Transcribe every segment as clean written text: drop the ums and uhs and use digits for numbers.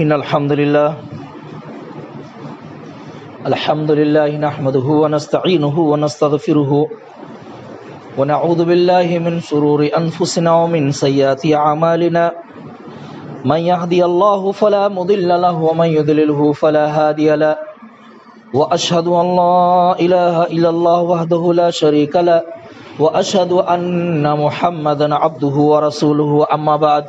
إن الحمد لله نحمده ونستعينه ونستغفره ونعوذ بالله من شرور أنفسنا ومن سيئات أعمالنا من يهدي الله فلا مضل له ومن يضلله فلا هادي له وأشهد أن لا إله إلا الله وحده لا شريك له وأشهد أن محمدا عبده ورسوله أما بعد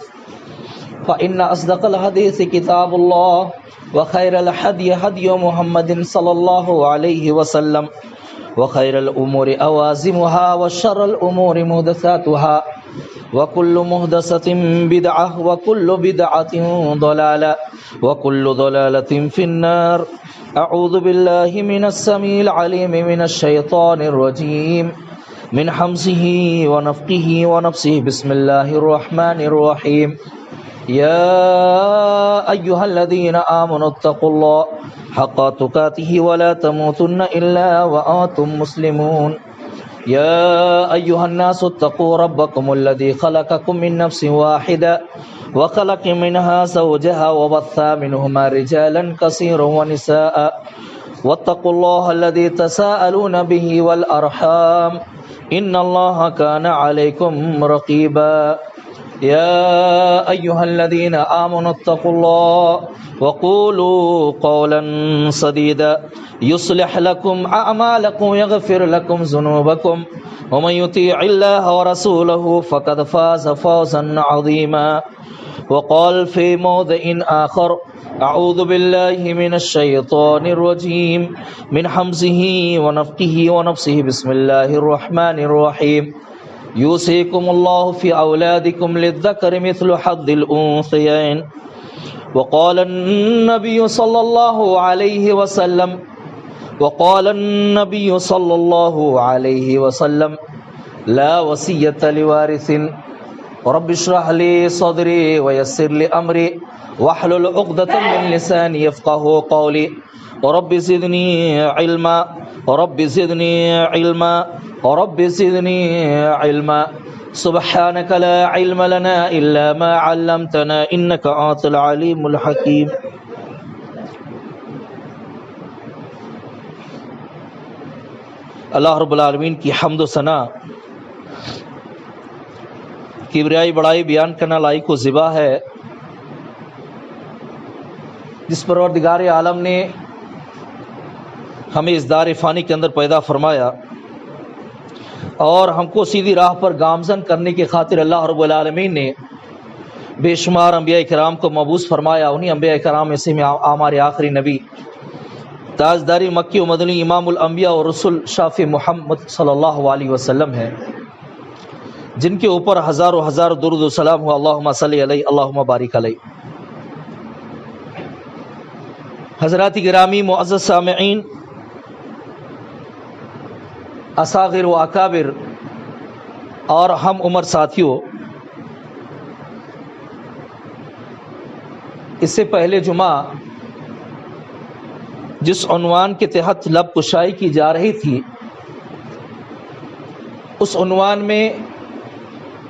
فإن أصدق الحديث كتاب الله وخير الهدي هدي محمد صلى الله عليه وسلم وخير الأمور أوازمها وشر الأمور محدثاتها وكل محدثة بدعة وكل بدعة ضلالة وكل ضلالة في النار. أعوذ بالله من السميع العليم من الشيطان الرجيم من حمزه ونفخه ونفسه. بسم الله الرحمن الرحيم. يا أيها الذين آمنوا اتقوا الله حق تقاته ولا تموتن إلا وأنتم مسلمون. يا أيها الناس اتقوا ربكم الذي خلقكم من نفس واحدة وخلق منها زوجها وبث منهما رجالا كثيرا ونساء واتقوا الله الذي تساءلون به والأرحام إن الله كان عليكم رقيبا. يا أيها الذين آمنوا اتقوا الله وقولوا قولا سديدا يصلح لكم أعمالكم ويغفر لكم ذنوبكم ومن يطيع الله ورسوله فقد فاز فوزا عظيما. وقال في موضع آخر أعوذ بالله من الشيطان الرجيم من حمزه ونفخه ونفسه. بسم الله الرحمن الرحيم. يوصيكم الله في أولادكم للذكر مثل حظ الأنثيين. وقال النبي صلى الله عليه وسلم لا وصية لوارث. رب اشرح لي صدري ويسر لي أمري واحلل عقدة من لساني يفقهوا قولي. رب زدني علما رب زدني علما رب زدني علما. سبحانك لا علم لنا إلا ما علمتنا إنك أنت العليم الحكيم. اللہ رب العالمین کی حمد و ثنا کبریائی بڑائی بیان کرنا لائق و زبا ہے، جس پروردگار عالم نے ہمیں اس دار فانی کے اندر پیدا فرمایا اور ہم کو سیدھی راہ پر گامزن کرنے کی خاطر اللہ رب العالمین نے بے شمار انبیاء کرام کو مبعوث فرمایا. انہی انبیاء کرام میں سے ہمارے آخری نبی تاجداری مکی و مدنی امام الانبیاء اور رسول شافع محمد صلی اللہ علیہ وسلم ہیں، جن کے اوپر ہزاروں ہزار درود و سلام ہوا. اللہم صلی علیہ اللہم بارک علیہ. حضرات گرامی معزز سامعین، اصاغر و اکابر اور ہم عمر ساتھیوں، اس سے پہلے جمعہ جس عنوان کے تحت لب کشائی کی جا رہی تھی، اس عنوان میں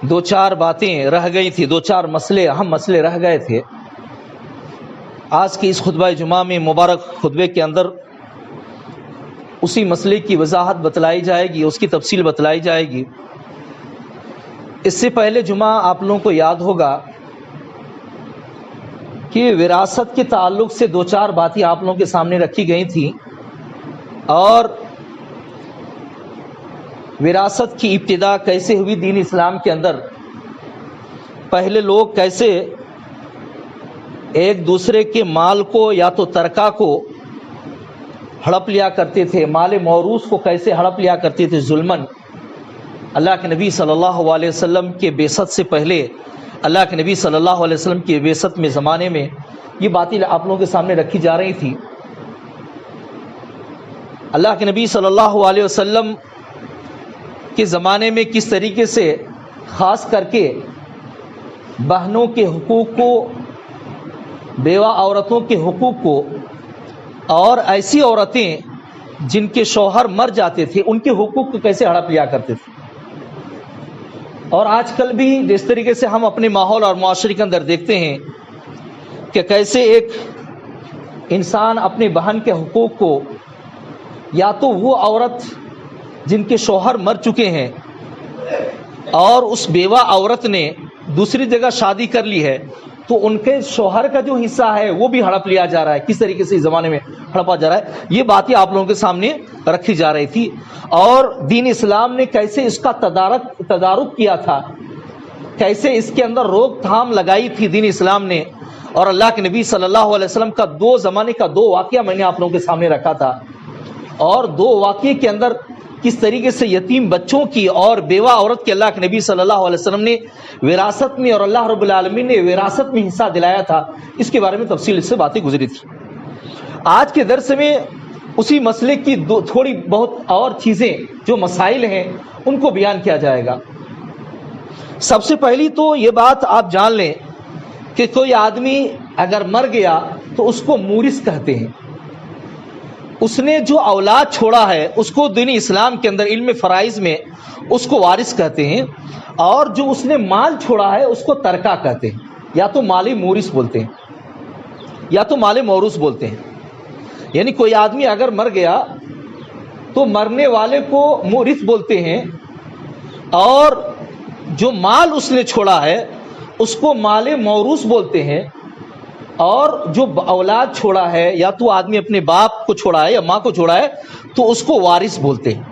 دو چار باتیں رہ گئی تھی، دو چار مسئلے، اہم مسئلے رہ گئے تھے. آج کی اس خطبہ جمعہ میں مبارک خطبے کے اندر اسی مسئلے کی وضاحت بتلائی جائے گی، اس کی تفصیل بتلائی جائے گی. اس سے پہلے جمعہ آپ لوگوں کو یاد ہوگا کہ وراثت کے تعلق سے دو چار باتیں آپ لوگوں کے سامنے رکھی گئی تھیں، اور وراثت کی ابتدا کیسے ہوئی دین اسلام کے اندر. پہلے لوگ کیسے ایک دوسرے کے مال کو یا تو ترکہ کو ہڑپ لیا کرتے تھے، مال موروث کو کیسے ہڑپ لیا کرتے تھے ظلماً. اللہ کے نبی صلی اللہ علیہ وسلم کے بعثت سے پہلے، اللہ کے نبی صلی اللہ علیہ وسلم کے بعثت میں زمانے میں یہ باتیں آپ لوگوں کے سامنے رکھی جا رہی تھی. اللہ کے نبی صلی اللہ علیہ وسلم کے زمانے میں کس طریقے سے خاص کر کے بہنوں کے حقوق کو، بیوہ عورتوں کے حقوق کو، اور ایسی عورتیں جن کے شوہر مر جاتے تھے ان کے حقوق کو کیسے ہڑپ لیا کرتے تھے. اور آج کل بھی جس طریقے سے ہم اپنے ماحول اور معاشرے کے اندر دیکھتے ہیں کہ کیسے ایک انسان اپنے بہن کے حقوق کو، یا تو وہ عورت جن کے شوہر مر چکے ہیں اور اس بیوہ عورت نے دوسری جگہ شادی کر لی ہے، تو ان کے شوہر کا جو حصہ ہے وہ بھی ہڑپ لیا جا رہا ہے، کس طریقے سے اس زمانے میں ہڑپا جا رہا ہے، یہ باتیں آپ لوگوں کے سامنے رکھی جا رہی تھی۔ اور دین اسلام نے کیسے اس کا تدارک کیا تھا، کیسے اس کے اندر روک تھام لگائی تھی دین اسلام نے۔ اور اللہ کے نبی صلی اللہ علیہ وسلم کا دو زمانے کا دو واقعہ میں نے آپ لوگوں کے سامنے رکھا تھا، اور دو واقعے کے اندر کس طریقے سے یتیم بچوں کی اور بیوہ عورت کے اللہ کے نبی صلی اللہ علیہ وسلم نے وراثت میں، اور اللہ رب العالمین نے وراثت میں حصہ دلایا تھا، اس کے بارے میں تفصیل سے باتیں گزری تھی۔ آج کے درس میں اسی مسئلے کی تھوڑی بہت اور چیزیں جو مسائل ہیں ان کو بیان کیا جائے گا۔ سب سے پہلی تو یہ بات آپ جان لیں کہ کوئی آدمی اگر مر گیا تو اس کو مورث کہتے ہیں۔ اس نے جو اولاد چھوڑا ہے اس کو دین اسلام کے اندر علم فرائض میں اس کو وارث کہتے ہیں، اور جو اس نے مال چھوڑا ہے اس کو ترکہ کہتے ہیں، یا تو مال مورث بولتے ہیں یا تو مال موروث بولتے ہیں۔ یعنی کوئی آدمی اگر مر گیا تو مرنے والے کو مورث بولتے ہیں، اور جو مال اس نے چھوڑا ہے اس کو مال موروث بولتے ہیں، اور جو اولاد چھوڑا ہے یا تو آدمی اپنے باپ کو چھوڑا ہے یا ماں کو چھوڑا ہے تو اس کو وارث بولتے ہیں۔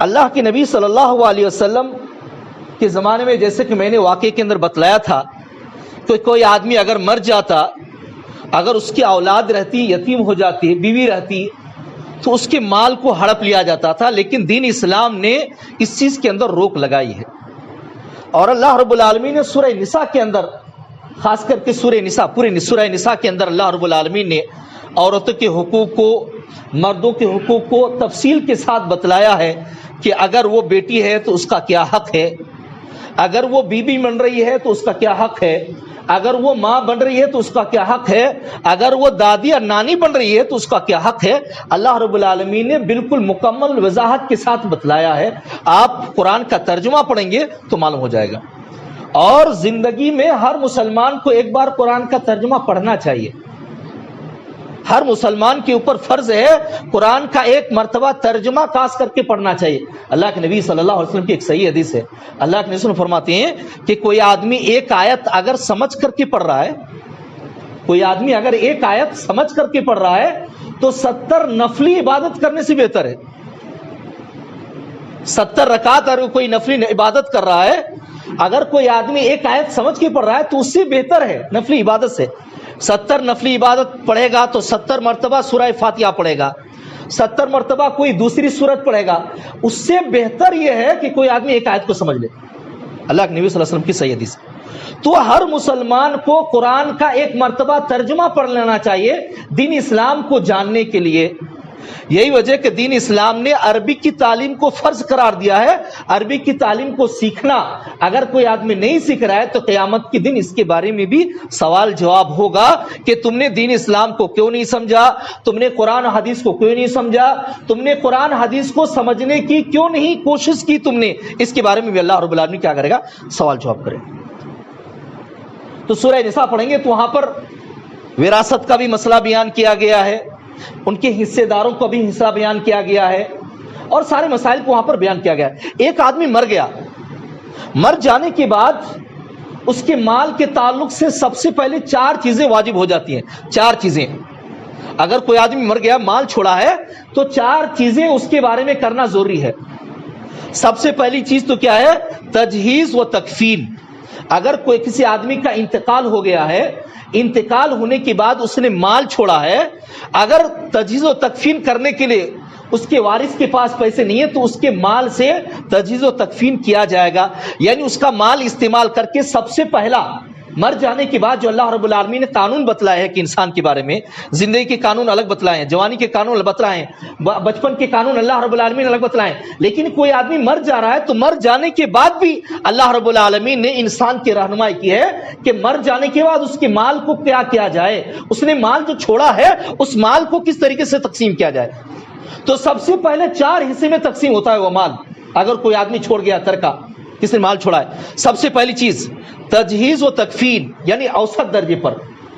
اللہ کے نبی صلی اللہ علیہ وسلم کے زمانے میں جیسے کہ میں نے واقعے کے اندر بتلایا تھا کہ کوئی آدمی اگر مر جاتا، اگر اس کی اولاد رہتی، یتیم ہو جاتی، بیوی رہتی، تو اس کے مال کو ہڑپ لیا جاتا تھا، لیکن دین اسلام نے اس چیز کے اندر روک لگائی ہے۔ اور اللہ رب العالمین نے سورہ نساء کے اندر، خاص کر کے سورہ نساء کے اندر اللہ رب العالمین نے عورتوں کے حقوق کو، مردوں کے حقوق کو تفصیل کے ساتھ بتلایا ہے کہ اگر وہ بیٹی ہے تو اس کا کیا حق ہے، اگر وہ بیوی بن رہی ہے تو اس کا کیا حق ہے، اگر وہ ماں بن رہی ہے تو اس کا کیا حق ہے، اگر وہ دادی اور نانی بن رہی ہے تو اس کا کیا حق ہے۔ اللہ رب العالمین نے بالکل مکمل وضاحت کے ساتھ بتلایا ہے۔ آپ قرآن کا ترجمہ پڑھیں گے تو معلوم ہو جائے گا۔ اور زندگی میں ہر مسلمان کو ایک بار قرآن کا ترجمہ پڑھنا چاہیے۔ ہر مسلمان کے اوپر فرض ہے قرآن کا ایک مرتبہ ترجمہ خاص کر کے پڑھنا چاہیے۔ اللہ کے نبی صلی اللہ علیہ وسلم کی ایک صحیح حدیث ہے، اللہ کے نبی فرماتے ہیں کہ کوئی آدمی ایک آیت اگر سمجھ کر کے پڑھ رہا ہے، کوئی آدمی اگر ایک آیت سمجھ کر کے پڑھ رہا ہے تو 70 نفلی عبادت کرنے سے بہتر ہے۔ 70 رکعت اگر کوئی نفلی عبادت کر رہا ہے، اگر کوئی آدمی ایک آیت سمجھ کے پڑھ رہا ہے تو اس سے بہتر ہے نفلی عبادت سے۔ 70 نفلی عبادت پڑھے گا تو 70 مرتبہ سورہ فاتحہ پڑھے گا، 70 مرتبہ کوئی دوسری سورت پڑھے گا، اس سے بہتر یہ ہے کہ کوئی آدمی ایک آیت کو سمجھ لے۔ اللہ کے نبی صلی اللہ علیہ وسلم کی صحیح حدیث۔ تو ہر مسلمان کو قرآن کا ایک مرتبہ ترجمہ پڑھ لینا چاہیے دین اسلام کو جاننے کے لیے۔ یہی وجہ کہ دین اسلام نے عربی کی تعلیم کو فرض قرار دیا ہے۔ عربی کی تعلیم کو سیکھنا، اگر کوئی آدمی نہیں سیکھ رہا ہے تو قیامت کے دن اس کے بارے میں بھی سوال جواب ہوگا کہ تم نے دین اسلام کو کیوں نہیں سمجھا، تم نے قرآن حدیث کو کیوں نہیں سمجھا، تم نے قرآن حدیث کو سمجھنے کی کیوں نہیں کوشش کی تم نے۔ اس کے بارے میں بھی اللہ رب العالمین کیا کرے گا؟ سوال جواب کرے گا۔ تو سورہ نساء پڑھیں گے تو وہاں پر وراثت کا بھی مسئلہ بیان کیا گیا ہے، ان کے حصے داروں کو بھی حصہ بیان کیا گیا ہے، اور سارے مسائل کو وہاں پر بیان کیا گیا ہے۔ ایک آدمی مر گیا، مر جانے کے بعد اس کے مال کے تعلق سے سب سے پہلے 4 چیزیں واجب ہو جاتی ہیں۔ 4 چیزیں، اگر کوئی آدمی مر گیا، مال چھوڑا ہے، تو 4 چیزیں اس کے بارے میں کرنا ضروری ہے۔ سب سے پہلی چیز تو کیا ہے؟ تجہیز و تکفین۔ اگر کوئی کسی آدمی کا انتقال ہو گیا ہے، انتقال ہونے کے بعد اس نے مال چھوڑا ہے، اگر تجہیز و تکفین کرنے کے لیے اس کے وارث کے پاس پیسے نہیں ہے تو اس کے مال سے تجہیز و تکفین کیا جائے گا۔ یعنی اس کا مال استعمال کر کے سب سے پہلا، مر جانے کے بعد جو اللہ رب العالمین نے قانون بتلایا ہے کہ انسان کے بارے میں زندگی کے قانون الگ بتلائے ہیں، جوانی کے قانون الگ بتلائے ہیں، بچپن کے قانون اللہ رب العالمین الگ بتلائے ہیں، لیکن کوئی آدمی مر جا رہا ہے تو مر جانے کے بعد بھی اللہ رب العالمین نے انسان کی رہنمائی کی ہے کہ مر جانے کے بعد اس کے مال کو کیا کیا جائے، اس نے مال جو چھوڑا ہے اس مال کو کس طریقے سے تقسیم کیا جائے۔ تو سب سے پہلے 4 حصے میں تقسیم ہوتا ہے وہ مال، اگر کوئی آدمی چھوڑ گیا ترکہ۔ کس نے مال چھوڑا ہے؟ سب سے پہلی چیز تجہیز و تکفین، یعنی اوسط درجے پر،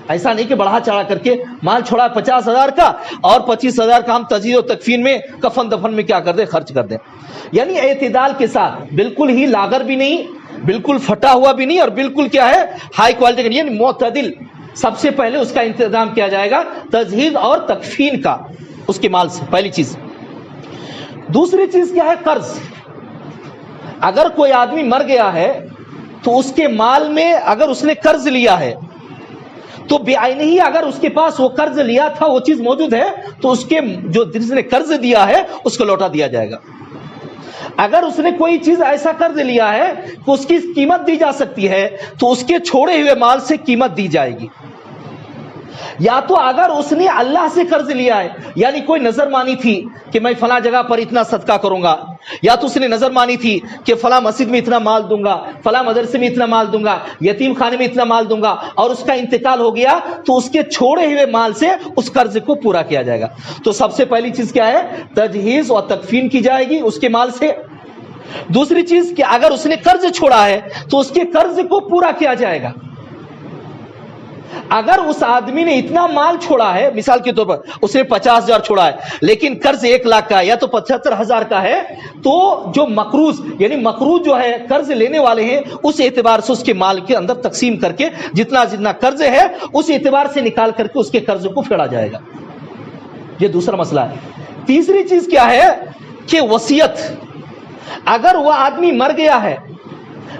ایسا نہیں کہ بڑھا چڑھا کر کے مال چھوڑا 50,000 کا اور 25,000 کا ہم تجہیز و تکفین میں کفن دفن میں کیا کر دیں، خرچ کر دیں. یعنی اعتدال کے ساتھ، بالکل ہی لاغر بھی نہیں، بالکل پھٹا ہوا بھی نہیں، اور بالکل کیا ہے ہائی کوالٹی کا، یعنی معتدل. سب سے پہلے اس کا انتظام کیا جائے گا تجہیز اور تکفین کا اس کے مال سے، پہلی چیز. دوسری چیز کیا ہے؟ قرض. اگر کوئی آدمی مر گیا ہے تو اس کے مال میں اگر اس نے قرض لیا ہے تو بعینہ ہی اگر اس کے پاس وہ قرض لیا تھا وہ چیز موجود ہے تو اس کے جو جس نے قرض دیا ہے اس کو لوٹا دیا جائے گا. اگر اس نے کوئی چیز ایسا قرض لیا ہے کہ اس کی قیمت دی جا سکتی ہے تو اس کے چھوڑے ہوئے مال سے قیمت دی جائے گی. یا تو اگر اس نے اللہ سے قرض لیا ہے، یعنی کوئی نظر مانی تھی کہ میں فلاں جگہ پر اتنا صدقہ کروں گا، یا تو اس نے نظر مانی تھی کہ فلاں مسجد میں اتنا مال دوں گا، فلاں مدرسے میں اتنا مال دوں گا، یتیم خانے میں اتنا مال دوں گا، اور اس کا انتقال ہو گیا تو اس کے چھوڑے ہوئے مال سے اس قرض کو پورا کیا جائے گا. تو سب سے پہلی چیز کیا ہے؟ تجہیز اور تکفین کی جائے گی اس کے مال سے. دوسری چیز کہ اگر اس نے قرض چھوڑا ہے تو اس کے قرض کو پورا کیا جائے گا. اگر اس آدمی نے اتنا مال چھوڑا ہے، مثال کے طور پر اس نے 50,000 چھوڑا ہے لیکن قرض 1 لاکھ کا ہے یا تو 75,000 کا ہے، تو جو مقروض یعنی مقروض جو ہے قرض لینے والے ہیں اس اعتبار سے اس کے مال کے اندر تقسیم کر کے جتنا جتنا قرض ہے اس اعتبار سے نکال کر کے اس کے قرض کو پھیڑا جائے گا. یہ دوسرا مسئلہ ہے. تیسری چیز کیا ہے کہ وصیت. اگر وہ آدمی مر گیا ہے،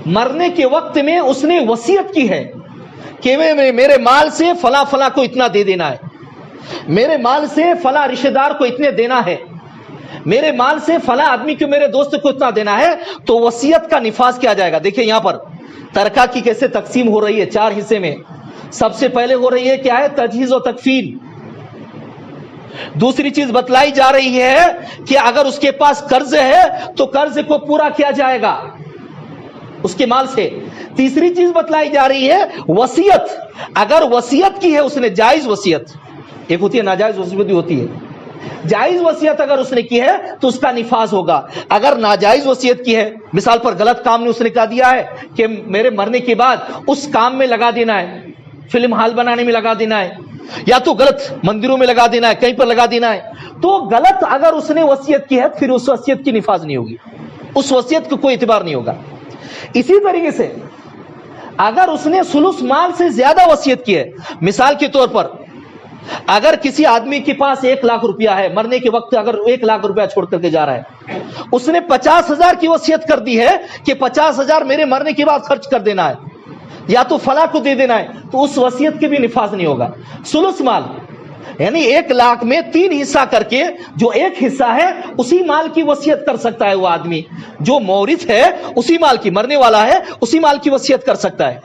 مرنے کے وقت میں اس نے وصیت کی ہے کہ میرے مال سے فلاں فلاں کو اتنا دے دینا ہے، میرے مال سے فلاں رشتہ دار کو اتنے دینا ہے، میرے مال سے فلاں آدمی کو میرے دوست کو اتنا دینا ہے، تو وصیت کا نفاذ کیا جائے گا. دیکھیں یہاں پر ترکہ کی کیسے تقسیم ہو رہی ہے، 4 حصے میں. سب سے پہلے ہو رہی ہے کیا ہے؟ تجہیز و تکفین. دوسری چیز بتلائی جا رہی ہے کہ اگر اس کے پاس قرض ہے تو قرض کو پورا کیا جائے گا اس کے مال سے. تیسری چیز بتلائی جا رہی ہے وصیت. اگر وصیت کی ہے اس نے جائز وصیت، ایک ہوتی ہے ناجائز وصیت بھی ہوتی ہے، جائز وصیت اگر اس نے کی ہے تو اس کا نفاذ ہوگا. اگر ناجائز وصیت کی ہے، مثال پر غلط کام نے اس نے کہا دیا ہے کہ میرے مرنے کے بعد اس کام میں لگا دینا ہے، فلم ہال بنانے میں لگا دینا ہے، یا تو غلط مندروں میں لگا دینا ہے، کہیں پر لگا دینا ہے، تو غلط اگر اس نے وصیت کی ہے پھر اس وصیت کی نفاذ نہیں ہوگی، اس وصیت کو کوئی اعتبار نہیں ہوگا. اسی طریقے سے اگر اس نے ثلث مال سے زیادہ وصیت کی ہے، مثال کے طور پر اگر کسی آدمی کے پاس 1 لاکھ روپیہ ہے، مرنے کے وقت اگر 1 لاکھ روپیہ چھوڑ کر کے جا رہا ہے، اس نے 50,000 کی وصیت کر دی ہے کہ 50,000 میرے مرنے کے بعد خرچ کر دینا ہے یا تو فلاں کو دے دینا ہے، تو اس وصیت کے بھی نفاذ نہیں ہوگا. ثلث مال یعنی 1 لاکھ میں 3 حصہ کر کے جو 1 حصہ ہے اسی مال کی وصیت کر سکتا ہے وہ آدمی، جو مورث ہے اسی مال کی، مرنے والا ہے اسی مال کی وصیت کر سکتا ہے.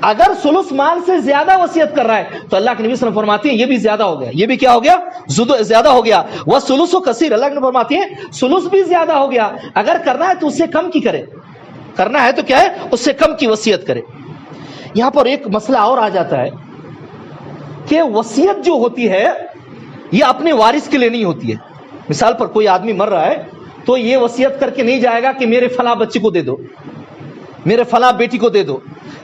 اگر ثلث مال سے زیادہ وصیت کر رہا ہے تو اللہ کے نبی صلی اللہ علیہ وسلم فرماتے ہیں یہ بھی زیادہ ہو گیا. یہ بھی کیا ہو گیا؟ زیادہ ہو گیا. وَالثُّلُثُ كَثِيرٌ. اللہ کے نبی فرماتے ہیں ثلث بھی زیادہ ہو گیا. اگر کرنا ہے تو اس سے کم کی کرے، کرنا ہے تو کیا ہے اس سے کم کی وصیت کرے. یہاں پر ایک مسئلہ اور آ جاتا ہے کہ وصیت جو ہوتی ہے یہ اپنے وارث کے لیے نہیں ہوتی ہے. مثال پر کوئی آدمی مر رہا ہے تو یہ وصیت کر کے نہیں جائے گا کہ میرے فلاں بچے کو دے دو، میرے فلاں بیٹی کو دے دو.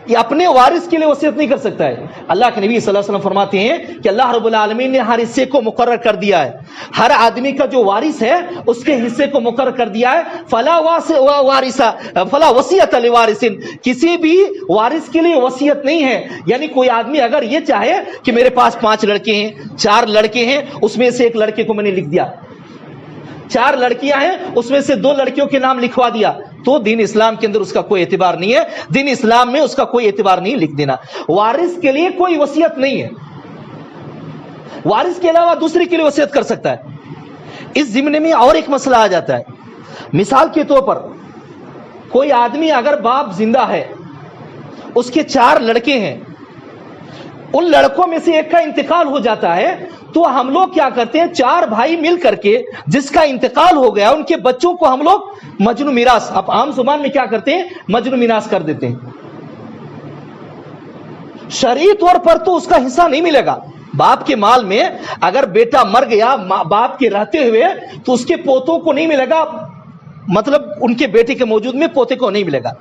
یہ اپنے وارث کے لیے وصیت نہیں کر سکتا ہے. اللہ کے نبی صلی اللہ علیہ وسلم فرماتے ہیں کہ اللہ رب العالمین نے ہر حصے کو مقرر کر دیا ہے، ہر آدمی کا جو وارث ہے اس کے حصے کو مقرر کر دیا ہے. فلا وصیت لوارث. کسی بھی وارث کے لیے وصیت نہیں ہے. یعنی کوئی آدمی اگر یہ چاہے کہ میرے پاس 5 لڑکے ہیں، 4 لڑکے ہیں، اس میں سے ایک لڑکے کو میں نے لکھ دیا، 4 لڑکیاں ہیں اس میں سے 2 لڑکیوں کے نام لکھوا دیا، تو دین اسلام کے اندر اس کا کوئی اعتبار نہیں ہے. دین اسلام میں اس کا کوئی اعتبار نہیں لکھ دینا. وارث کے لیے کوئی وصیت نہیں ہے، وارث کے علاوہ دوسرے کے لیے وصیت کر سکتا ہے. اس ضمن میں اور ایک مسئلہ آ جاتا ہے. مثال کے طور پر کوئی آدمی اگر باپ زندہ ہے، اس کے 4 لڑکے ہیں، ان لڑکوں میں سے ایک کا انتقال ہو جاتا ہے، تو ہم لوگ کیا کرتے ہیں 4 بھائی مل کر کے جس کا انتقال ہو گیا ان کے بچوں کو ہم لوگ مجنو میراث، اب عام زبان میں کیا کرتے ہیں مجنو میراث کر دیتے ہیں. شرعی طور پر تو اس کا حصہ نہیں ملے گا. باپ کے مال میں اگر بیٹا مر گیا باپ کے رہتے ہوئے تو اس کے پوتوں کو نہیں ملے گا مطلب ان کے بیٹے کے موجود میں پوتے کو نہیں ملے گا.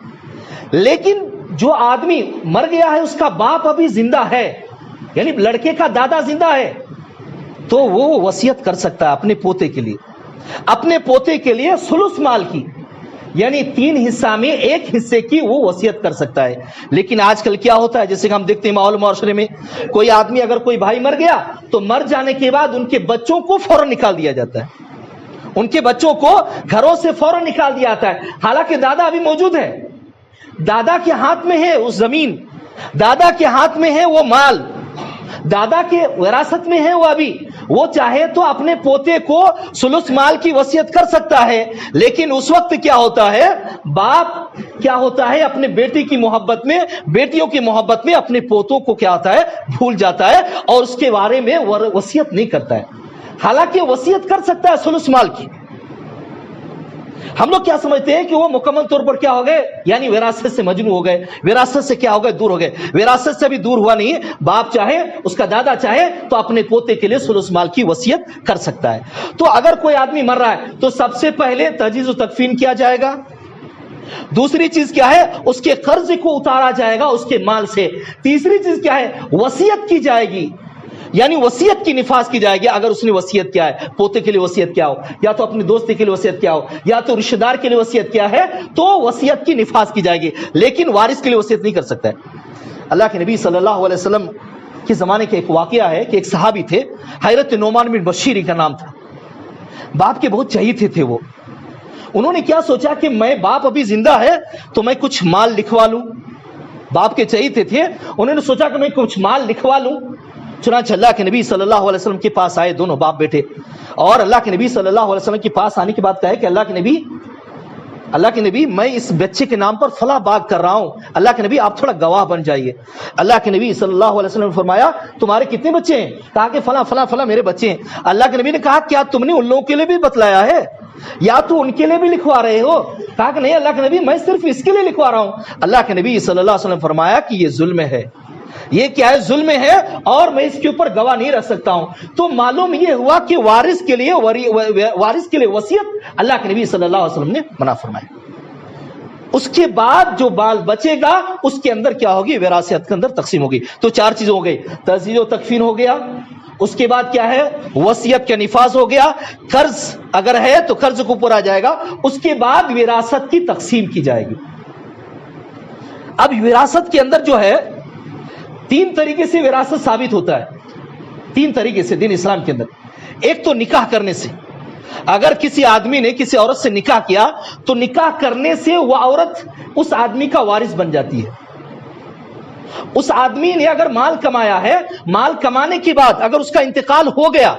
لیکن جو آدمی مر گیا ہے اس کا باپ ابھی زندہ ہے، یعنی لڑکے کا دادا زندہ ہے، تو وہ وصیت کر سکتا ہے اپنے پوتے کے لیے، اپنے پوتے کے لیے ثلث مال کی، یعنی 3 حصہ میں 1 حصے کی وہ وصیت کر سکتا ہے. لیکن آج کل کیا ہوتا ہے، جیسے کہ ہم دیکھتے ہیں ماحول معاشرے میں، کوئی آدمی اگر کوئی بھائی مر گیا تو مر جانے کے بعد ان کے بچوں کو فوراً نکال دیا جاتا ہے، ان کے بچوں کو گھروں سے فوراً نکال دیا جاتا ہے، حالانکہ دادا ابھی موجود ہے، دادا کے ہاتھ میں ہے وہ زمین، دادا کے ہاتھ میں ہے وہ مال، دادا کے وراثت میں ہے وہ ابھی، وہ چاہے تو اپنے پوتے کو ثلث مال کی وصیت کر سکتا ہے. لیکن اس وقت کیا ہوتا ہے، باپ کیا ہوتا ہے اپنے بیٹی کی محبت میں، بیٹیوں کی محبت میں اپنے پوتوں کو کیا ہوتا ہے بھول جاتا ہے اور اس کے بارے میں وصیت نہیں کرتا ہے، حالانکہ وصیت کر سکتا ہے ثلث مال کی. ہم لوگ کیا سمجھتے ہیں کہ وہ مکمل طور پر کیا ہو گئے، یعنی وراثت سے مجنون ہو گئے، وراثت سے کیا ہو گئے، دور ہو گئے. وراثت سے بھی دور ہوا نہیں، باپ چاہے، اس کا دادا چاہے تو اپنے پوتے کے لیے ثلث مال کی وصیت کر سکتا ہے. تو اگر کوئی آدمی مر رہا ہے تو سب سے پہلے تجہیز و تکفین کیا جائے گا. دوسری چیز کیا ہے، اس کے قرض کو اتارا جائے گا اس کے مال سے. تیسری چیز کیا ہے، وصیت کی جائے گی، یعنی وصیت کی نفاذ کی جائے گی. اگر اس نے وصیت کیا ہے، پوتے کے لیے وصیت کیا ہو، یا تو اپنے دوست کے لیے وصیت کیا ہو، یا تو رشتہ دار کے لیے وصیت کیا ہے، تو وصیت کی نفاذ کی جائے گی، لیکن وارث کے لیے وصیت نہیں کر سکتا ہے. اللہ کے نبی صلی اللہ علیہ وسلم کے زمانے کا ایک واقعہ ہے کہ ایک صحابی تھے، حضرت نعمان بن بشیر کا نام تھا، باپ کے بہت چہیتے تھے وہ. انہوں نے کیا سوچا کہ میں باپ ابھی زندہ ہے تو میں کچھ مال لکھوا لوں. باپ کے چہیتے تھے، انہوں نے سوچا کہ میں کچھ مال لکھوا لوں. چنانچہ اللہ کے نبی صلی اللہ علیہ وسلم کے پاس آئے دونوں باپ بیٹے، اور اللہ کے نبی صلی اللہ علیہ وسلم کے پاس آنے کے بعد کہا کہ اللہ کے نبی میں اس بچے کے نام پر فلاں باغ کر رہا ہوں، اللہ کے نبی آپ تھوڑا گواہ بن جائیے. اللہ کے نبی صلی اللہ علیہ وسلم نے فرمایا تمہارے کتنے بچے ہیں؟ کہا کہ فلاں فلاں فلاں میرے بچے ہیں. اللہ کے نبی نے کہا کیا تم نے ان لوگوں کے لیے بھی بتلایا ہے یا تو ان کے لیے بھی لکھوا رہے ہو؟ کہا کہ نہیں اللہ کے نبی میں صرف اس کے لیے لکھوا رہا ہوں. اللہ کے نبی صلی اللہ علیہ وسلم نے فرمایا کہ یہ ظلم ہے، یہ کیا ہے، ظلم ہے، اور میں اس کے اوپر گواہ نہیں رہ سکتا ہوں. تو معلوم یہ ہوا کہ وارث کے لیے وصیت اللہ کے نبی صلی اللہ علیہ وسلم نے منع فرمایا. اس کے بعد جو بال بچے گا اس کے اندر کیا ہوگی، وراثت کے اندر تقسیم ہوگی. تو 4 چیزیں ہو گئی، تجہیز و تکفین ہو گیا، اس کے بعد کیا ہے، وصیت کا نفاذ ہو گیا، قرض اگر ہے تو قرض کو پورا جائے گا، اس کے بعد وراثت کی تقسیم کی جائے گی. اب وراثت کے اندر جو ہے 3 طریقے سے وراثت ثابت ہوتا ہے، 3 طریقے سے دین اسلام کے اندر. ایک تو نکاح کرنے سے، اگر کسی آدمی نے کسی عورت سے نکاح کیا تو نکاح کرنے سے وہ عورت اس آدمی کا وارث بن جاتی ہے. اس آدمی نے اگر مال کمایا ہے، مال کمانے کے بعد اگر اس کا انتقال ہو گیا،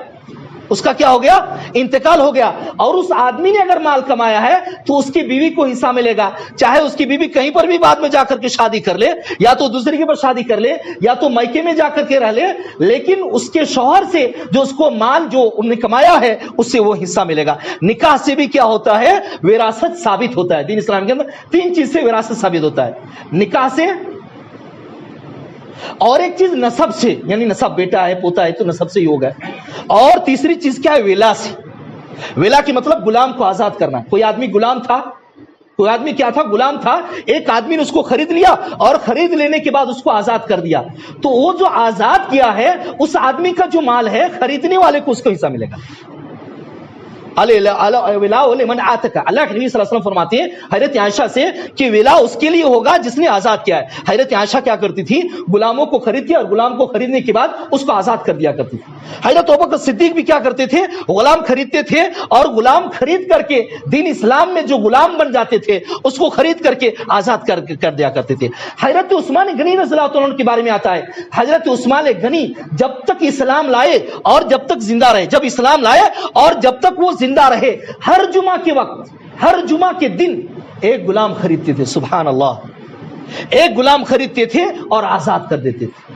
اس کا کیا ہو گیا، انتقال ہو گیا، اور اس آدمی نے اگر مال کمایا ہے تو اس کی بیوی کو حصہ ملے گا، چاہے اس کی بیوی کہیں پر بھی بعد میں جا کر کے شادی کر لے، یا تو دوسرے کے پر شادی کر لے، یا تو میکے میں جا کر کے رہ لے، لیکن اس کے شوہر سے جو اس کو مال جو انہوں نے کمایا ہے اس سے وہ حصہ ملے گا. نکاح سے بھی کیا ہوتا ہے، وراثت ثابت ہوتا ہے. دین اسلام کے اندر 3 چیز سے وراثت ثابت ہوتا ہے، نکاح سے، اور ایک چیز نسب سے، یعنی نسب بیٹا ہے پوتا ہے تو نسب سے ہی ہوگا، اور تیسری چیز کیا ہے، ولا سے. ولا کی مطلب غلام کو آزاد کرنا. کوئی آدمی غلام تھا، کوئی آدمی کیا تھا، غلام تھا، ایک آدمی نے اس کو خرید لیا اور خرید لینے کے بعد اس کو آزاد کر دیا، تو وہ جو آزاد کیا ہے اس آدمی کا جو مال ہے خریدنے والے کو اس کو حصہ ملے گا. لمن عتق. اللہ کے نبی صلی اللہ علیہ وسلم فرماتے ہیں حضرت عائشہ سے کہ ولا اس کے لیے ہوگا جس نے آزاد کیا ہے. حضرت عائشہ کیا کرتی تھی، غلاموں کو خریدتی اور غلام کو خریدنے کے بعد اس کو آزاد کر دیا کرتی تھی. حضرت ابوبکر صدیق بھی کیا کرتے تھے، غلام خریدتے تھے اور غلام خرید کر کے دین اسلام میں جو غلام بن جاتے تھے اس کو خرید کر کے آزاد کر دیا کرتے تھے. حضرت عثمان غنی رضی اللہ عنہ کے بارے میں آتا ہے، حضرت عثمان غنی جب تک اسلام لائے اور جب تک زندہ رہے، جب اسلام لائے اور جب تک وہ زندہ رہے، ہر جمعہ کے وقت، ہر جمعہ کے دن ایک غلام خریدتے تھے. سبحان اللہ، ایک غلام خریدتے تھے اور آزاد کر دیتے تھے.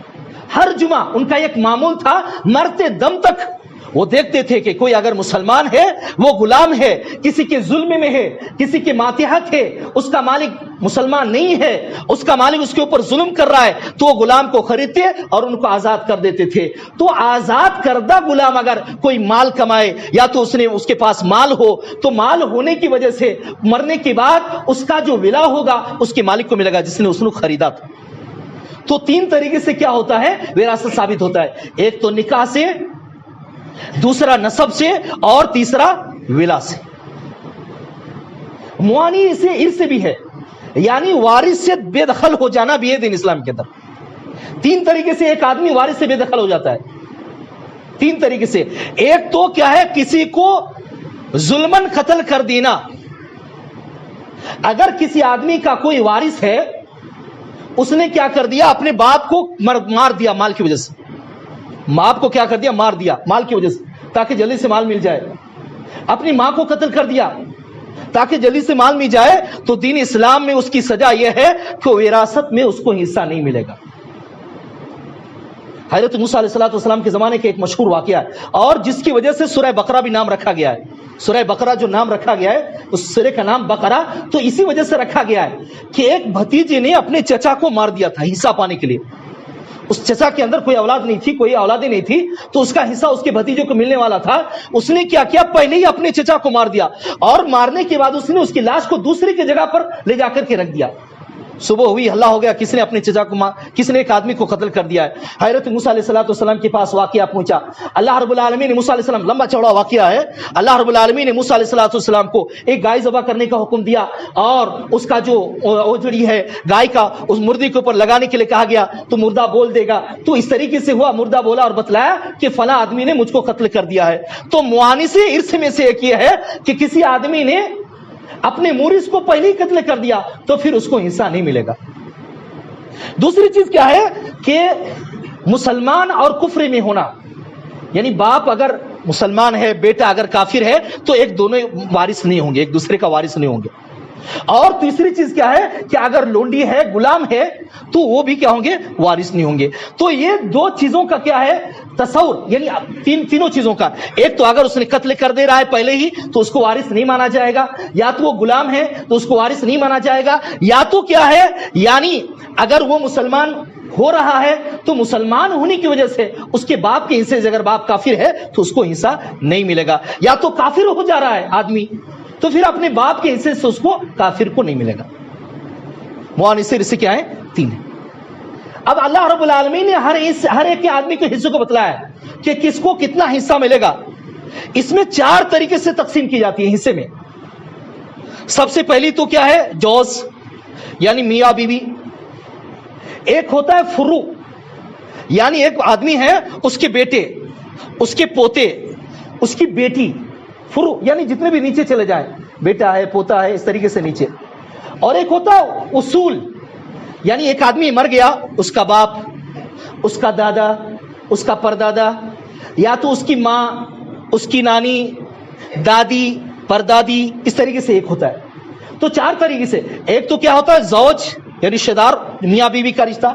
ہر جمعہ ان کا ایک معمول تھا، مرتے دم تک وہ دیکھتے تھے کہ کوئی اگر مسلمان ہے، وہ غلام ہے، کسی کے ظلم میں ہے، کسی کے ماتحت ہے، اس کا مالک مسلمان نہیں ہے، اس کا مالک اس کے اوپر ظلم کر رہا ہے، تو وہ غلام کو خریدتے اور ان کو آزاد کر دیتے تھے۔ تو آزاد کردہ غلام اگر کوئی مال کمائے یا تو اس کے پاس مال ہو، تو مال ہونے کی وجہ سے مرنے کے بعد اس کا جو ولا ہوگا اس کے مالک کو ملے گا جس نے اس کو خریدا تھا۔ تو تین طریقے سے کیا ہوتا ہے؟ وراثت ثابت ہوتا ہے، ایک تو نکاح سے، دوسرا نسب سے، اور تیسرا ولا سے۔ موانی سے ارث بھی ہے، یعنی وارث سے بے دخل ہو جانا بھی ہے دین اسلام کے اندر۔ تین طریقے سے ایک آدمی وارث سے بے دخل ہو جاتا ہے، تین طریقے سے۔ ایک تو کیا ہے؟ کسی کو ظلمن قتل کر دینا۔ اگر کسی آدمی کا کوئی وارث ہے، اس نے کیا کر دیا؟ اپنے باپ کو مار دیا مال کی وجہ سے، باپ کو کیا کر دیا؟ مار دیا مال کی وجہ سے تاکہ جلدی سے مال مل جائے۔ اپنی ماں کو قتل کر دیا تاکہ جلدی سے مال مل جائے، تو دین اسلام میں اس کی سزا یہ ہے کہ وراثت میں اس کو حصہ نہیں ملے گا۔ حضرت موسیٰ علیہ السلام کے زمانے کے ایک مشہور واقعہ ہے، اور جس کی وجہ سے سورہ بقرہ بھی نام رکھا گیا ہے۔ سورہ بقرہ جو نام رکھا گیا ہے، اس سورہ کا نام بقرہ تو اسی وجہ سے رکھا گیا ہے کہ ایک بھتیجے نے اپنے چچا کو مار دیا تھا حصہ پانے کے لیے۔ اس چچا کے اندر کوئی اولاد نہیں تھی، کوئی اولادیں نہیں تھی، تو اس کا حصہ اس کے بھتیجے کو ملنے والا تھا۔ اس نے کیا کیا؟ پہلے ہی اپنے چچا کو مار دیا، اور مارنے کے بعد اس نے اس کی لاش کو دوسری کی جگہ پر لے جا کر کے رکھ دیا۔ صبح ہوئی، ہلا ہو گیا، کس نے اپنے چچا کو کس نے ایک آدمی کو قتل کر دیا ہے۔ حضرت موسیٰ علیہ السلام کے پاس واقعہ پہنچا۔ اللہ رب العالمین نے موسیٰ علیہ السلام، لمبا چوڑا واقعہ ہے، اللہ رب العالمین نے موسیٰ علیہ السلام کو ایک گائے ذبح کرنے کا حکم دیا، اور اس کا جو اوجڑی ہے گائے کا، اس مردے کے اوپر لگانے کے لیے کہا گیا، تو مردہ بول دے گا۔ تو اس طریقے سے ہوا، مردہ بولا اور بتلایا کہ فلاں آدمی نے مجھ کو قتل کر دیا ہے۔ تو موانث ارث میں سے ایک یہ ہے کہ کسی آدمی نے اپنے مورث کو پہلے ہی قتل کر دیا تو پھر اس کو حصہ نہیں ملے گا۔ دوسری چیز کیا ہے کہ مسلمان اور کفر میں ہونا، یعنی باپ اگر مسلمان ہے، بیٹا اگر کافر ہے، تو ایک دونوں وارث نہیں ہوں گے، ایک دوسرے کا وارث نہیں ہوں گے۔ اور تیسری چیز کیا ہے کہ اگر لونڈی ہے، غلام ہے، تو وہ بھی کیا ہوں گے؟ وارث نہیں ہوں گے۔ تو یہ دو چیزوں کا کیا ہے تصور، یعنی تینوں چیزوں کا۔ ایک تو اگر اس نے قتل کر دے رہا ہے پہلے ہی تو اس کو وارث نہیں مانا جائے گا، یا تو وہ غلام ہے تو اس کو وارث نہیں مانا جائے گا، یا تو کیا ہے یعنی اگر وہ مسلمان ہو رہا ہے تو مسلمان ہونے کی وجہ سے اس کے باپ کے حصے سے اگر باپ کافر ہے تو اس کو حصہ نہیں ملے گا، یا تو کافر ہو جا رہا ہے آدمی تو پھر اپنے باپ کے حصے سے اس کو کافر کو نہیں ملے گا۔ موانث ارث کیا ہے؟ تین ہے۔ اب اللہ رب العالمین نے ہر ایک کے آدمی کے حصے کو بتلایا ہے کہ کس کو کتنا حصہ ملے گا۔ اس میں چار طریقے سے تقسیم کی جاتی ہے حصے میں۔ سب سے پہلی تو کیا ہے؟ جوز، یعنی میاں بیوی۔ ایک ہوتا ہے فرو، یعنی ایک آدمی ہے، اس کے بیٹے، اس کے پوتے، اس کی بیٹی، فرو یعنی جتنے بھی نیچے چلے جائیں، بیٹا ہے، پوتا ہے، اس طریقے سے نیچے۔ اور ایک ہوتا ہے اصول، یعنی ایک آدمی مر گیا، اس کا باپ، اس کا دادا، اس کا پردادا، یا تو اس کی ماں، اس کی نانی، دادی، پردادی، اس طریقے سے ایک ہوتا ہے۔ تو چار طریقے سے، ایک تو کیا ہوتا ہے زوج یعنی رشتہ دار، میاں بیوی کا رشتہ،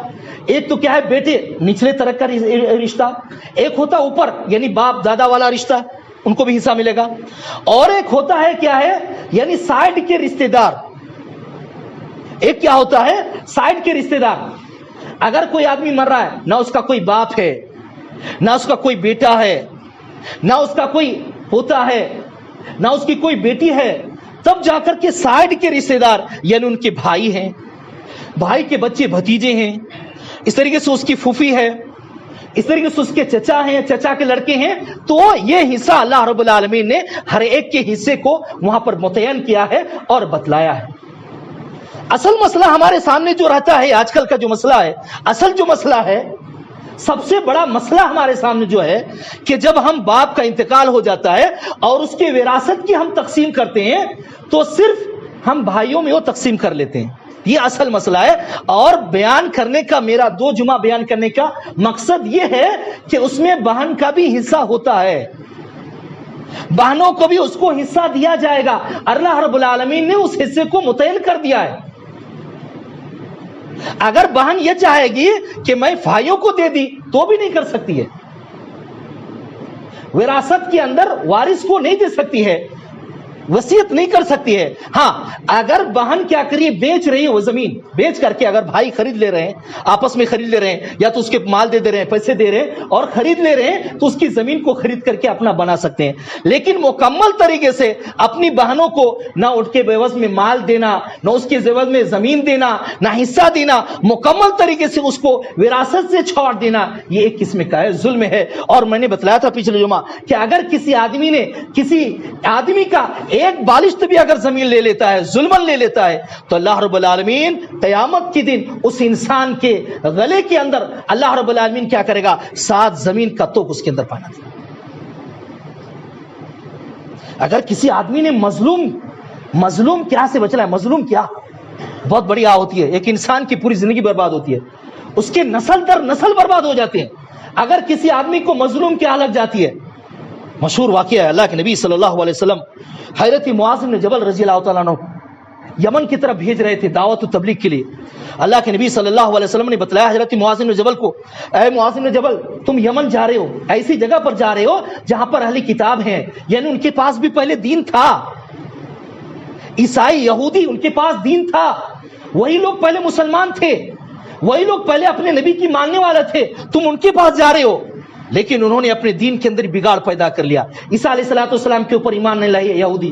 ایک تو کیا ہے بیٹے نچلے طرح کا رشتہ، ایک ہوتا اوپر یعنی باپ دادا والا رشتہ، ان کو بھی حصہ ملے گا، اور ایک ہوتا ہے کیا ہے یعنی سائڈ کے رشتہ دار۔ ایک کیا ہوتا ہے؟ سائڈ کے رشتہ دار۔ اگر کوئی آدمی مر رہا ہے، نہ اس کا کوئی باپ ہے، نہ اس کا کوئی بیٹا ہے، نہ اس کا کوئی پوتا ہے، نہ اس کی کوئی بیٹی ہے، تب جا کر کے سائڈ کے رشتہ دار یعنی ان کے بھائی ہیں، بھائی کے بچے بھتیجے ہیں، اس طریقے سے اس کی پھوپھی ہے، اس طریقے سے اس کے چچا ہیں، چچا کے لڑکے ہیں۔ تو یہ حصہ اللہ رب العالمین نے ہر ایک کے حصے کو وہاں پر متعین کیا ہے اور بتلایا ہے۔ اصل مسئلہ ہمارے سامنے جو رہتا ہے آج کل کا جو مسئلہ ہے، اصل جو مسئلہ ہے، سب سے بڑا مسئلہ ہمارے سامنے جو ہے کہ جب ہم باپ کا انتقال ہو جاتا ہے اور اس کے وراثت کی ہم تقسیم کرتے ہیں تو صرف ہم بھائیوں میں وہ تقسیم کر لیتے ہیں۔ یہ اصل مسئلہ ہے، اور بیان کرنے کا میرا 2 جمعہ بیان کرنے کا مقصد یہ ہے کہ اس میں بہن کا بھی حصہ ہوتا ہے، بہنوں کو بھی اس کو حصہ دیا جائے گا۔ اللہ رب العالمین نے اس حصے کو متعین کر دیا ہے۔ اگر بہن یہ چاہے گی کہ میں بھائیوں کو دے دی تو بھی نہیں کر سکتی ہے. وراثت کے اندر وارث کو نہیں دے سکتی ہے, وصیت نہیں کر سکتی ہے. ہاں اگر بہن کیا کریے, بیچ رہی ہے وہ زمین, بیچ کر کے اگر بھائی خرید لے رہے ہیں, آپس میں خرید لے رہے ہیں, یا تو اس کے مال دے رہے ہیں, پیسے دے رہے ہیں اور خرید لے رہے ہیں, تو اس کی زمین کو خرید کر کے اپنا بنا سکتے ہیں. لیکن مکمل طریقے سے اپنی بہنوں کو نہ ان کے عوض میں مال دینا, نہ اس کے عوض میں زمین دینا, نہ حصہ دینا, مکمل طریقے سے اس کو وراثت سے چھوڑ دینا, یہ ایک قسم کا ہے, ظلم ہے. اور میں نے بتلایا تھا پچھلے جمعہ کہ اگر کسی آدمی کا ایک بالشت بھی اگر زمین لے لیتا ہے, ظلمن لے لیتا ہے, تو اللہ رب العالمین قیامت کے دن اس انسان کے گلے کے اندر اللہ رب العالمین کیا کرے گا, 7 زمین کا توق اس کے اندر پانا دے. اگر کسی آدمی نے مظلوم کیا سے بچنا ہے, مظلوم کیا بہت بڑی ہوتی ہے, ایک انسان کی پوری زندگی برباد ہوتی ہے, اس کے نسل در نسل برباد ہو جاتے ہیں اگر کسی آدمی کو مظلوم کیا لگ جاتی ہے. مشہور واقعہ ہے, اللہ کے نبی صلی اللہ علیہ وسلم حضرت معاذ بن جبل رضی اللہ تعالیٰ عنہ یمن کی طرف بھیج رہے تھے دعوت و تبلیغ کے لیے. اللہ کے نبی صلی اللہ علیہ وسلم نے بتلایا حضرت معاذ بن جبل کو, اے معاذ بن جبل تم یمن جا رہے ہو, ایسی جگہ پر جا رہے ہو جہاں پر اہل کتاب ہیں, یعنی ان کے پاس بھی پہلے دین تھا, عیسائی یہودی ان کے پاس دین تھا, وہی لوگ پہلے مسلمان تھے, وہی لوگ پہلے اپنے نبی کی ماننے والے تھے, تم ان کے پاس جا رہے ہو. لیکن انہوں نے اپنے دین کے اندر بگاڑ پیدا کر لیا. عیسیٰ علیہ السلام کے اوپر ایمان نہیں لائے یہودی,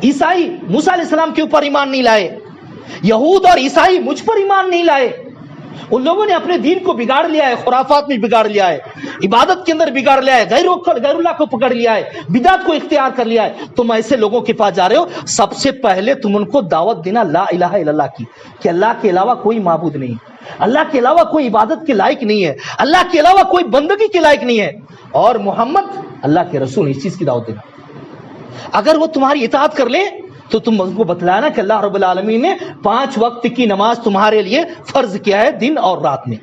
عیسائی موسیٰ علیہ السلام کے اوپر ایمان نہیں لائے, یہود اور عیسائی مجھ پر ایمان نہیں لائے. ان لوگوں نے اپنے دین کو بگاڑ لیا ہے, خرافات میں بگاڑ لیا ہے, عبادت کے اندر بگاڑ لیا ہے, غیر اللہ کو پکڑ لیا ہے, بدعت کو اختیار کر لیا ہے. تم ایسے لوگوں کے پاس جا رہے ہو, سب سے پہلے تم ان کو دعوت دینا لا الہ الا اللہ کی, کہ اللہ کے علاوہ کوئی معبود نہیں, اللہ کے علاوہ کوئی عبادت کے لائق نہیں ہے, اللہ کے علاوہ کوئی بندگی کے لائق نہیں ہے, اور محمد اللہ کے رسول, اس چیز کی دعوت دینا. اگر وہ تمہاری اطاعت کر لیں تو تم ان کو بتلانا کہ اللہ رب العالمین نے 5 وقت کی نماز تمہارے لیے فرض کیا ہے دن اور رات میں.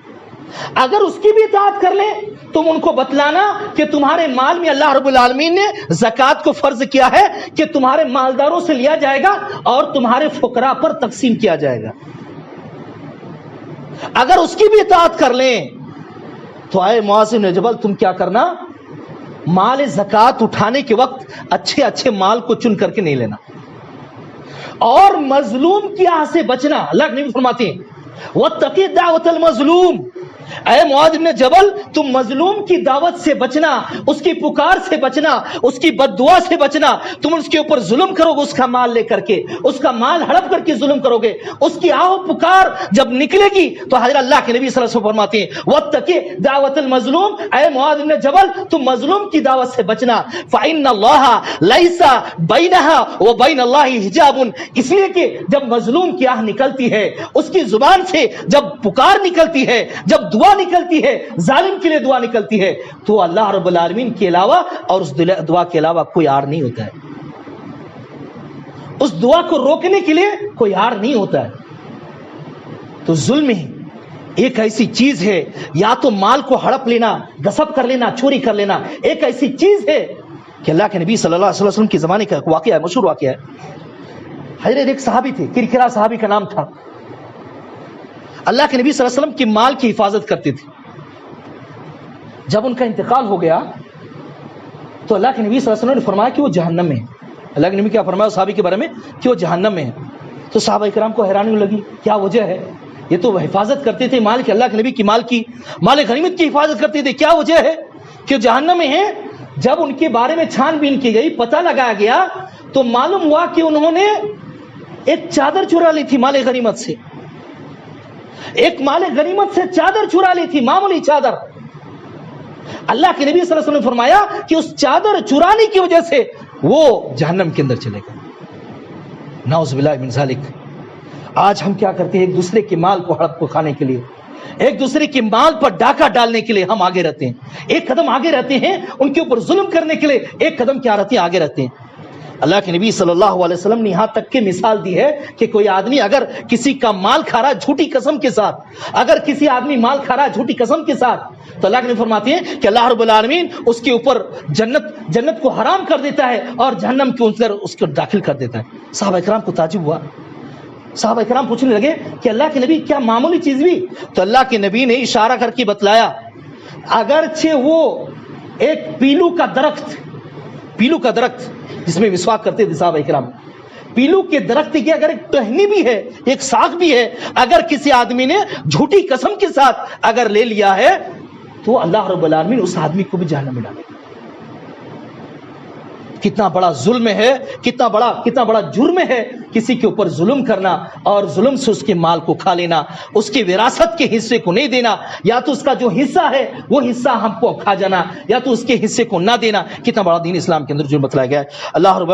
اگر اس کی بھی اطاعت کر لیں تم ان کو بتلانا کہ تمہارے مال میں اللہ رب العالمین نے زکوٰۃ کو فرض کیا ہے کہ تمہارے مالداروں سے لیا جائے گا اور تمہارے فقراء پر تقسیم کیا جائے گا. اگر اس کی بھی اطاعت کر لیں تو اے معاذ بن جبل تم کیا کرنا, مال زکوٰۃ اٹھانے کے وقت اچھے مال کو چن کر کے نہیں لینا, اور مظلوم کی آہ سے بچنا. اللہ کے نبی فرماتے ہیں واتقی دعوت المظلوم, اے معاذ بن جبل تم مظلوم کی دعوت سے بچنا, اس کی پکار سے بچنا, اس کی بد دعا سے بچنا. تم اس کے اوپر ظلم کرو گے, اس کا مال لے کر کے, اس کا مال ہڑپ کر کے ظلم کرو گے, اس کی آہ پکار جب نکلے گی تو حضرت اللہ کے نبی صلی اللہ علیہ وسلم فرماتے ہیں واتقی دعوت المظلوم, اے معاذ بن جبل تم مظلوم کی دعوت سے بچنا. فإن اللہ لیس بینہا وبین اللہ حجاب, اس لیے کہ جب مظلوم کی آہ نکلتی ہے, اس کی زبان سے جب پکار نکلتی ہے, جب دعا نکلتی ہے, ظالم کے لیے دعا نکلتی ہے, تو اللہ رب العالمین کے علاوہ اور اس دعا کے علاوہ کوئی آر نہیں ہوتا ہے, اس دعا کو روکنے کے لیے کوئی آر نہیں ہوتا ہے. تو ظلم ایک ایسی چیز ہے, یا تو مال کو ہڑپ لینا, غصب کر لینا, چوری کر لینا, ایک ایسی چیز ہے کہ اللہ کے نبی صلی اللہ علیہ وسلم کے زمانے کا واقعہ ہے, مشہور واقعہ ہے. حضرت ایک صحابی تھے, کرکرا صحابی کا نام تھا, اللہ کے نبی صلی اللہ علیہ وسلم کی مال کی حفاظت کرتے تھے. جب ان کا انتقال ہو گیا تو اللہ کے نبی صلی اللہ علیہ وسلم نے فرمایا کہ وہ جہنم میں ہے. اللہ کے نبی کیا فرمایا صحابی کے بارے میں کہ وہ جہنم میں ہے. تو صحابہ کرام کو حیرانی لگی, کیا وجہ ہے, یہ تو حفاظت کرتے تھے مال کی, اللہ کے نبی کی مال غنیمت کی حفاظت کرتے تھے, کیا وجہ ہے کہ جہنم میں ہے. جب ان کے بارے میں چھان بین کی گئی, پتہ لگایا گیا, تو معلوم ہوا کہ انہوں نے ایک چادر چرا لی تھی مال غنیمت سے, ایک مال غنیمت سے چادر چرا لی تھی, معمولی چادر. اللہ کے نبی صلی اللہ علیہ وسلم نے فرمایا کہ اس چادر چرانے کی وجہ سے وہ جہنم کے اندر چلے گا. نعوذ باللہ من ذالک. آج ہم کیا کرتے ہیں, ایک دوسرے کے مال کو ہڑپ کو کھانے کے لیے, ایک دوسرے کے مال پر ڈاکہ ڈالنے کے لیے ہم آگے رہتے ہیں, ایک قدم آگے رہتے ہیں, ان کے اوپر ظلم کرنے کے لیے ایک قدم کیا رہتے ہیں, آگے رہتے ہیں. اللہ کے نبی صلی اللہ علیہ وسلم نے یہاں تک کہ مثال دی ہے کہ کوئی آدمی اگر کسی کا مال کھا رہا جھوٹی قسم کے ساتھ, اگر کسی آدمی مال کھا رہا جھوٹی قسم کے ساتھ, تو اللہ کے نبی فرماتے ہیں کہ اللہ رب العالمین اس کے اوپر جنت کو حرام کر دیتا ہے اور جہنم کے اندر اس کو داخل کر دیتا ہے. صحابہ کرام کو تعجب ہوا, صحابہ کرام پوچھنے لگے کہ اللہ کے نبی کیا معمولی چیز بھی؟ تو اللہ کے نبی نے اشارہ کر کے بتلایا اگرچہ وہ ایک پیلو کا درخت جس میں مسواک کرتے تھے صحابہ کرام، پیلو کے درخت کی اگر ایک ٹہنی بھی ہے، ایک ساکھ بھی ہے، اگر کسی آدمی نے جھوٹی قسم کے ساتھ اگر لے لیا ہے تو اللہ رب العالمین اس آدمی کو بھی جہنم میں ڈالے گا۔ کتنا بڑا ظلم ہے، کتنا بڑا جرم ہے کسی کے اوپر ظلم کرنا اور ظلم سے اس کے مال کو کھا لینا، اس کی وراثت کے حصے کو نہیں دینا، یا تو اس کا جو حصہ ہے وہ حصہ ہم کو کھا جانا، یا تو اس کے حصے کو نہ دینا۔ کتنا بڑا دین اسلام کے اندر جرم بتلایا گیا ہے۔ اللہ رب